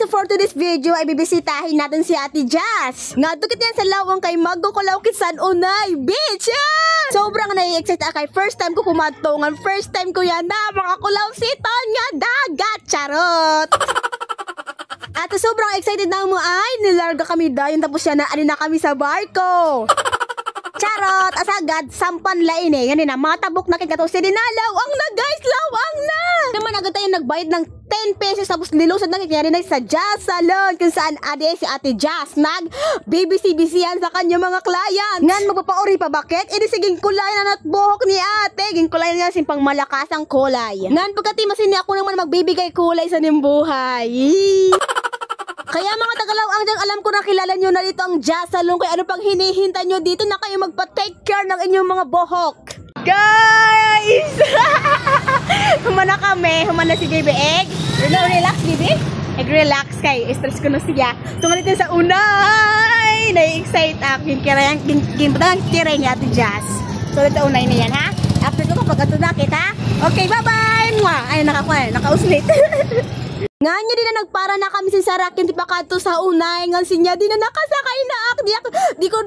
so for today's video ay bibisitahin natin si Ate Jazz. Nga dukit yan sa lawang kay magkukulaw kisan unay, bitch! Sobrang nai-excite akay. First time ko kumatungan. First time ko yan na makakulaw siton nga dagat. Charot! At sobrang excited na mo ay nilarga kami dayon tapos yan na alin na kami sa barko. Charot! Asagad, sampan lain eh. Yan na, matabok na kay katong sinalaw. Ang na guys, lawang na! Naman agad tayo nagbayad ng 10 pesos tapos nilusad na kaya rin sa Jazz Salon kung saan si Ate Jazz nag BBC-BC-yan sa kanya mga client. Ngan magpapaori pa bakit? Siging kulay na natbuhok ni ate. Ging kulay na simpang malakas ang kulay. Ngan pagkati masini ako naman magbibigay kulay sa nimbuhay. Kaya mga Tagalaw, ang alam ko na kilala nyo na dito ang Jazz Salon. Kaya ano pang hinihintay nyo dito na kayo magpa-take care ng inyong mga buhok. Guys! Humana kami. Humana si Baby Egg. Relax, Baby. Egg, relax kay. Stress ko na siya. So, ngalito sa unay. Nai-excite ako. Ginpatang kiray niya ito, Jazz. So, nito unay na yan, ha? After ko kapag ito nakit, ha? Okay, bye-bye! Ay, nakauslit. Nga niya din na nagpara na kami sa sarakin ti pakato sa unay ngan sinya din na nakasakay na ak di ko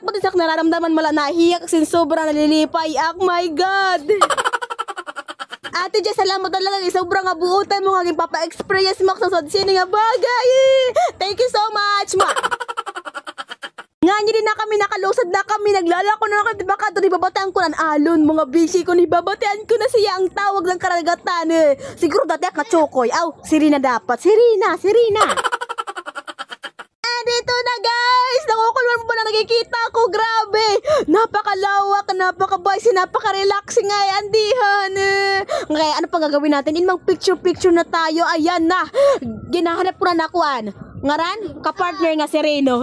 pati sak nararamdaman mala nahiyak sin sobra nalilipay ak my god. Ate Jazz, salamat talaga kay sobrang abuutan mo nga papa-experience mo sa sini nga bagay. Thank you so much ma. Nga niya din na kami nakalusad na kami naglalako na ako diba ka di babatean ko ng alon mga busy ko ni babatean ko na siya ang tawag ng karagatan eh. Siguro dati ka chokoy. Sirina dapat. Sirina. Dito na guys. Nakukulwan mo ba na nakikita ko? Grabe. Napakalawak, napaka-boysy, napaka-relaxing nga andihan eh. Kaya ano pang gagawin natin? Inmang picture na tayo. Ayan na. Ginahanap ko na nakuan. Ngaran, kapartner nga si Reno.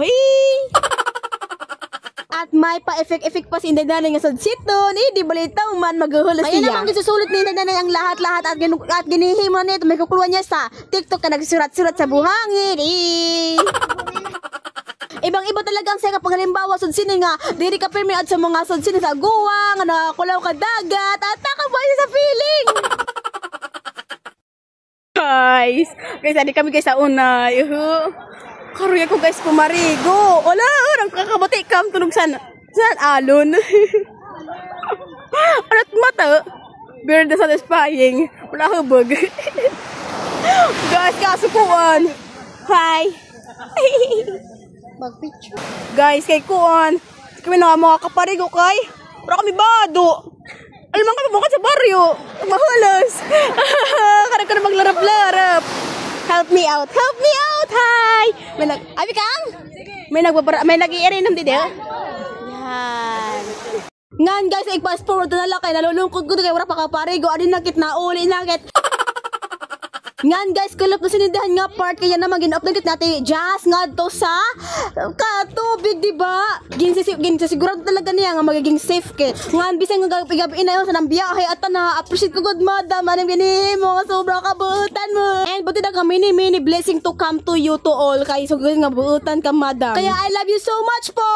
At may pa-effect pa si Inday nga sa siton. Di balita man maghuhula siya. Kaya naman gisusulit ni Inday ang lahat-lahat at ginihimo nito. May kukuluan niya sa TikTok na nagsurat-surat sa buhangin. Ibang-iba talaga ang seka pag halimbawa sudsini nga. Diri ka permiad sa mga sudsini sa guwang, nakakulaw ka dagat, at nakabay sa feeling. Guys, adi kami guys sa unay. Karuya ko guys pumarigo. Wala, orang kakabati kam tunog saan alon. Arat mata. Bird sa spying. Wala hubog. Guys, kasukuan. Hi. Mag-picture. Guys, kay kuan. Kami na mga kaparigo kay. Wala kami bado. Alam kami bukan sa baryo. Mahulos. Karag ka na maglarap-larap. Help me out. Hi. Abi kang? May nag-i-irinom dito. Yan. Ngan guys, i-fast forward na lang kay nalulungkot ko kay wala pa kaparigo. Adin nakit na uli nakit. Ngan guys, kulap na sinindahan nga part kaya naman gin-update natin Jazz nga to sa katubig, diba? Ginsasigurado talaga niya nga magiging safe kit. Ngan bisang nga gabi na yun sa nang biyahe at na-appreciate ko good madam. Anong gani mo nga sobrang kabuutan mo. And buti na ka mini blessing to come to you to all. Kaya so good nga buutan ka madam. Kaya I love you so much po!